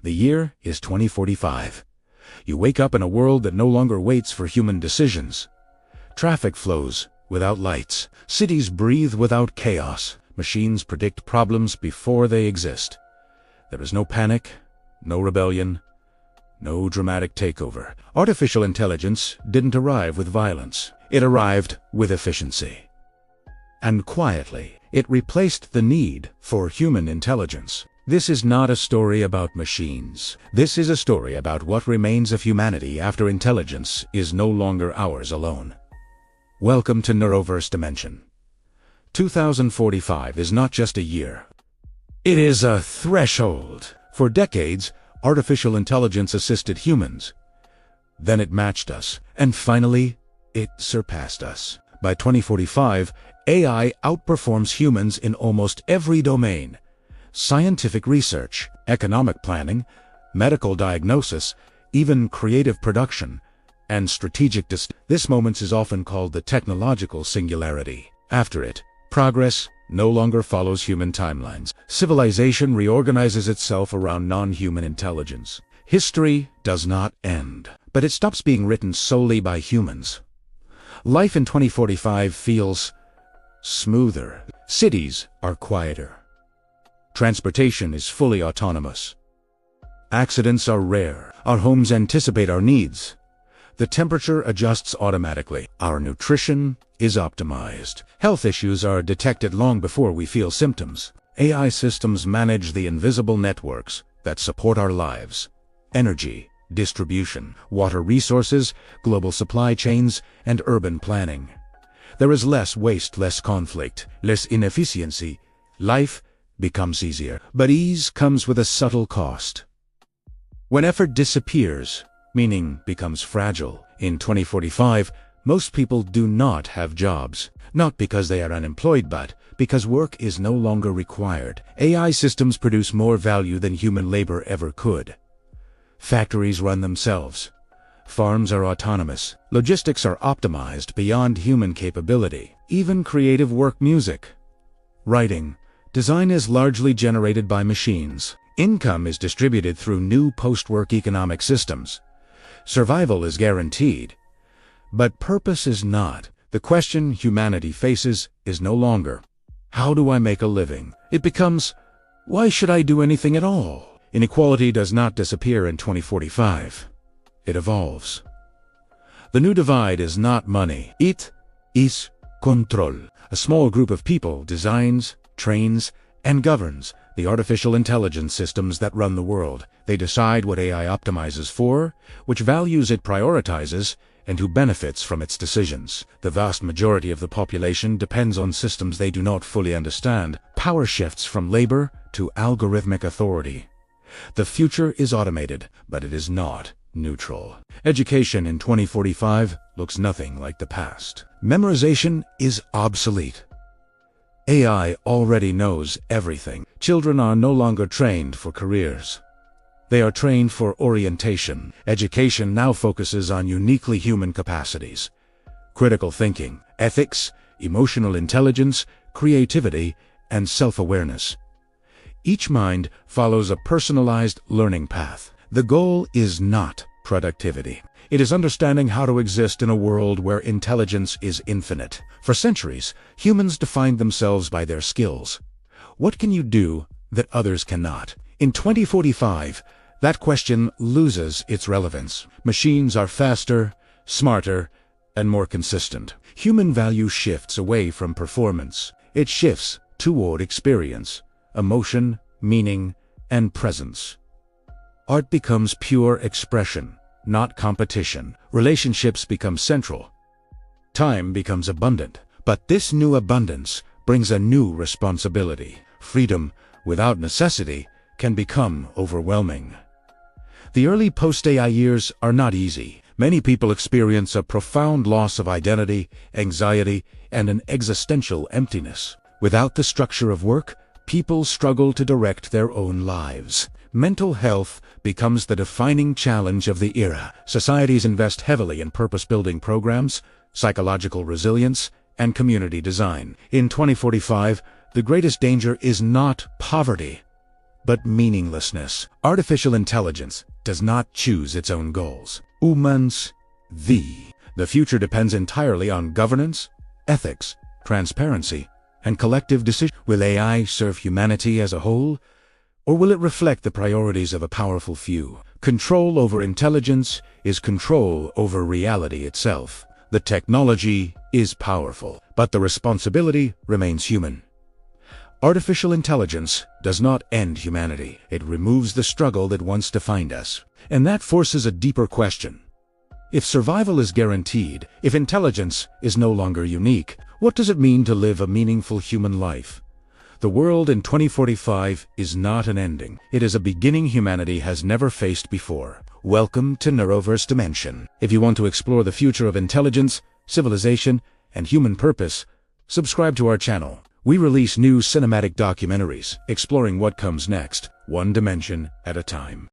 The year is 2045. You wake up in a world that no longer waits for human decisions. Traffic flows without lights. Cities breathe without chaos. Machines predict problems before they exist. There is no panic, no rebellion, no dramatic takeover. Artificial intelligence didn't arrive with violence. It arrived with efficiency. And quietly, it replaced the need for human intelligence. This is not a story about machines. This is a story about what remains of humanity after intelligence is no longer ours alone. Welcome to NeuroVerse Dimension. 2045 is not just a year. It is a threshold. For decades, artificial intelligence assisted humans. Then it matched us, and finally, it surpassed us. By 2045, AI outperforms humans in almost every domain. Scientific research, economic planning, medical diagnosis, even creative production, and strategic This moment is often called the technological singularity. After it, progress no longer follows human timelines. Civilization reorganizes itself around non-human intelligence. History does not end, but it stops being written solely by humans. Life in 2045 feels smoother. Cities are quieter. Transportation is fully autonomous. Accidents are rare. Our homes anticipate our needs. The temperature adjusts automatically. Our nutrition is optimized. Health issues are detected long before we feel symptoms. AI systems manage the invisible networks that support our lives. Energy, distribution, water resources, global supply chains, and urban planning. There is less waste, less conflict, less inefficiency. Life becomes easier, but ease comes with a subtle cost. When effort disappears, meaning becomes fragile. In 2045, most people do not have jobs, not because they are unemployed, but because work is no longer required. AI systems produce more value than human labor ever could. Factories run themselves. Farms are autonomous. Logistics are optimized beyond human capability. Even creative work, music, writing, design is largely generated by machines. Income is distributed through new post-work economic systems. Survival is guaranteed. But purpose is not. The question humanity faces is no longer, how do I make a living? It becomes, why should I do anything at all? Inequality does not disappear in 2045. It evolves. The new divide is not money. It is control. A small group of people designs, trains, and governs the artificial intelligence systems that run the world. They decide what AI optimizes for, which values it prioritizes, and who benefits from its decisions. The vast majority of the population depends on systems they do not fully understand. Power shifts from labor to algorithmic authority. The future is automated, but it is not neutral. Education in 2045 looks nothing like the past. Memorization is obsolete. AI already knows everything. Children are no longer trained for careers. They are trained for orientation. Education now focuses on uniquely human capacities: critical thinking, ethics, emotional intelligence, creativity, and self-awareness. Each mind follows a personalized learning path. The goal is not productivity. It is understanding how to exist in a world where intelligence is infinite. For centuries, humans defined themselves by their skills. What can you do that others cannot? In 2045, that question loses its relevance. Machines are faster, smarter, and more consistent. Human value shifts away from performance. It shifts toward experience, emotion, meaning, and presence. Art becomes pure expression, not competition. Relationships become central. Time becomes abundant. But this new abundance brings a new responsibility. Freedom without necessity can become overwhelming. The early post-AI years are not easy. Many people experience a profound loss of identity, anxiety, and an existential emptiness. Without the structure of work, people struggle to direct their own lives. Mental health becomes the defining challenge of the era. Societies invest heavily in purpose-building programs, psychological resilience, and community design. In 2045, the greatest danger is not poverty, but meaninglessness. Artificial intelligence does not choose its own goals. Humans, the future depends entirely on governance, ethics, transparency, and collective decision. Will AI serve humanity as a whole, or will it reflect the priorities of a powerful few? Control over intelligence is control over reality itself. The technology is powerful, but the responsibility remains human. Artificial intelligence does not end humanity. It removes the struggle that once defined us. And that forces a deeper question. If survival is guaranteed, if intelligence is no longer unique, what does it mean to live a meaningful human life? The world in 2045 is not an ending. It is a beginning humanity has never faced before. Welcome to NeuroVerse Dimension. If you want to explore the future of intelligence, civilization, and human purpose, subscribe to our channel. We release new cinematic documentaries exploring what comes next, one dimension at a time.